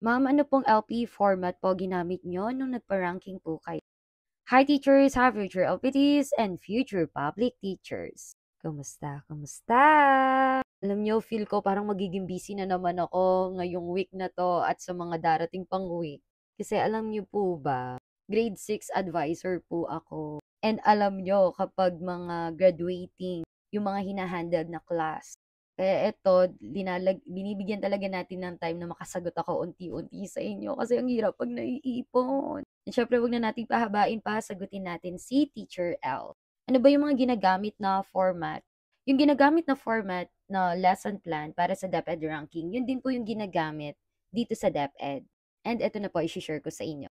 Ma'am, ano pong LP format po ginamit nyo nung nagpa-ranking po kayo? Hi teachers, hi future LPTs, and future public teachers. Kumusta? Kumusta? Alam nyo, feel ko parang magiging busy na naman ako ngayong week na to at sa mga darating pang week. Kasi alam nyo po ba, grade 6 advisor po ako. And alam nyo, kapag mga graduating, yung mga hinahandle na class, kaya eto, binibigyan talaga natin ng time na makasagot ako unti-unti sa inyo kasi ang hirap pag naiipon. At syempre, wag na nating pahabain pa, sagutin natin si Teacher L. Ano ba yung mga ginagamit na format? Yung ginagamit na format na lesson plan para sa DepEd ranking, yun din po yung ginagamit dito sa DepEd. And ito na po, i-share ko sa inyo.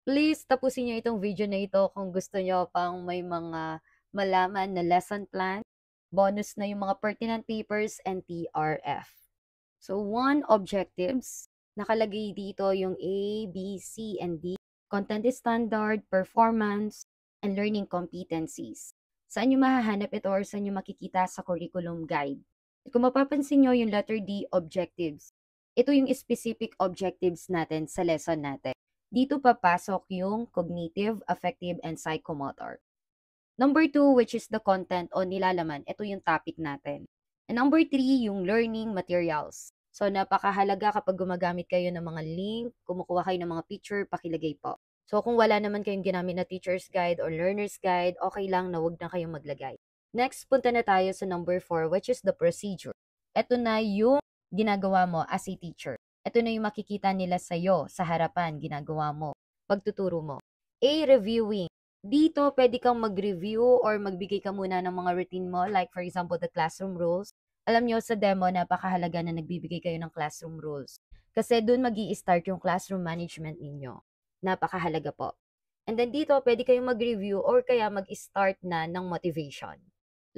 Please, tapusin nyo itong video na ito kung gusto nyo pang may mga malaman na lesson plan, bonus na yung mga pertinent papers, and TRF. So, one, objectives. Nakalagay dito yung A, B, C, and D. Content standard, performance, and learning competencies. Saan nyo mahahanap ito or saan nyo makikita sa curriculum guide? At kung mapapansin nyo yung letter D, objectives. Ito yung specific objectives natin sa lesson natin. Dito papasok yung cognitive, affective, and psychomotor. Number 2, which is the content o nilalaman. Ito yung topic natin. And number 3, yung learning materials. So, napakahalaga kapag gumagamit kayo ng mga link, kumukuha kayo ng mga picture, pakilagay po. So, kung wala naman kayong ginamit na teacher's guide or learner's guide, okay lang na wag na kayong maglagay. Next, punta na tayo sa number 4, which is the procedure. Ito na yung ginagawa mo as a teacher. Ito na yung makikita nila sa'yo, sa harapan, ginagawa mo, pagtuturo mo. A, reviewing. Dito, pwede kang mag-review or magbigay ka muna ng mga routine mo, like for example, the classroom rules. Alam nyo, sa demo, napakahalaga na nagbibigay kayo ng classroom rules. Kasi dun magi-start yung classroom management ninyo. Napakahalaga po. And then dito, pwede kayong mag-review or kaya mag-start na ng motivation.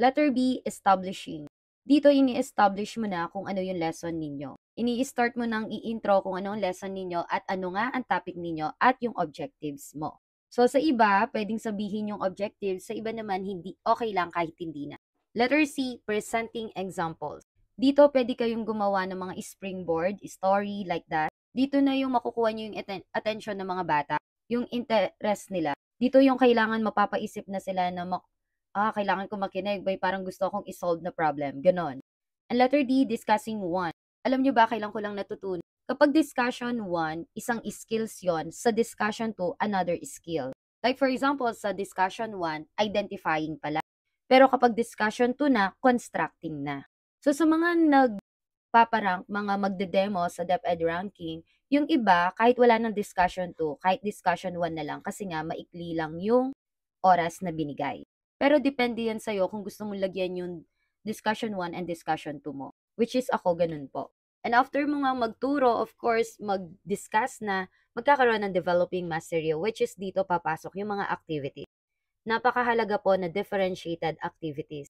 Letter B, establishing. Dito, ini-establish mo na kung ano yung lesson ninyo. Ini-start mo nang i-intro kung ano ang lesson ninyo at ano nga ang topic ninyo at yung objectives mo. So, sa iba, pwedeng sabihin yung objectives. Sa iba naman, hindi okay lang kahit hindi na. Letter C, presenting examples. Dito, pwede kayong gumawa ng mga springboard, story, like that. Dito na yung makukuha nyo yung attention ng mga bata, yung interest nila. Dito yung kailangan mapapaisip na sila na kailangan ko makinig, bay parang gusto akong isolve na problem. Ganon. And letter D, discussing one. Alam nyo ba, kailan ko lang natutunan? Kapag discussion 1, isang skills yon, sa discussion 2, another skill. Like for example, sa discussion 1, identifying pala. Pero kapag discussion 2 na, constructing na. So sa mga nagpaparank, mga magde-demo sa DepEd ranking, yung iba, kahit wala ng discussion 2, kahit discussion 1 na lang, kasi nga maikli lang yung oras na binigay. Pero depende yan sa'yo kung gusto mong lagyan yung discussion 1 and discussion 2 mo. Which is ako, ganun po. And after mo nga magturo, of course, mag-discuss na, magkakaroon ng developing mastery, which is dito papasok yung mga activities. Napakahalaga po na differentiated activities.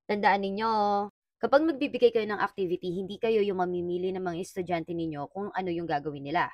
Tandaan ninyo, kapag magbibigay kayo ng activity, hindi kayo yung mamimili ng mga estudyante ninyo kung ano yung gagawin nila.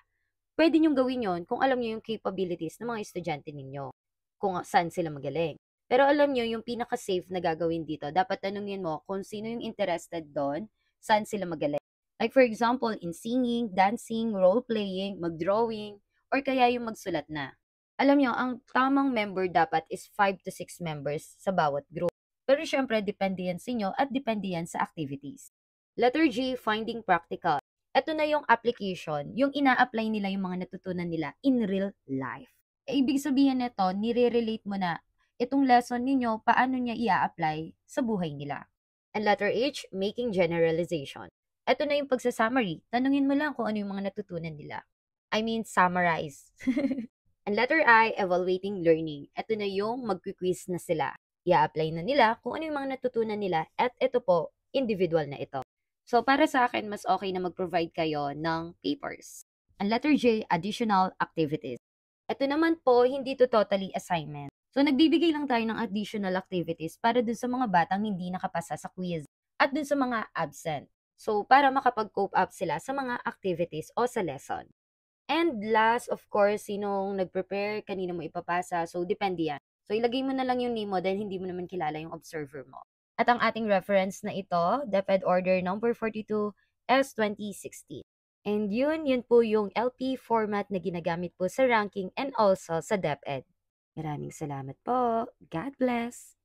Pwede nyong gawin yon kung alam nyo yung capabilities ng mga estudyante ninyo, kung saan sila magaling. Pero alam nyo, yung pinaka-safe na gagawin dito, dapat tanungin mo kung sino yung interested doon, saan sila magaling. Like for example, in singing, dancing, role-playing, mag-drawing, or kaya yung magsulat na. Alam nyo, ang tamang member dapat is 5 to 6 members sa bawat group. Pero syempre, depende yan sa inyo at depende yan sa activities. Letter G, finding practical. Ito na yung application, yung ina-apply nila yung mga natutunan nila in real life. Ibig sabihin nito, nire-relate mo na itong lesson ninyo, paano niya i-apply sa buhay nila. And letter H, making generalization. Ito na yung pagsa-summary. Tanungin mo lang kung ano yung mga natutunan nila. I mean, summarize. And letter I, evaluating learning. Ito na yung mag-quiz na sila. I-apply na nila kung ano yung mga natutunan nila at ito po, individual na ito. So, para sa akin, mas okay na mag-provide kayo ng papers. And letter J, additional activities. Ito naman po, hindi to totally assignment. So, nagbibigay lang tayo ng additional activities para dun sa mga batang hindi nakapasa sa quiz at dun sa mga absent. So, para makapag-cope up sila sa mga activities o sa lesson. And last, of course, sinong nag-prepare, kanino mo ipapasa. So, depende yan. So, ilagay mo na lang yung name mo dahil hindi mo naman kilala yung observer mo. At ang ating reference na ito, DepEd Order number 42 S 2016. And yun po yung LP format na ginagamit po sa ranking and also sa DepEd. Maraming salamat po. God bless!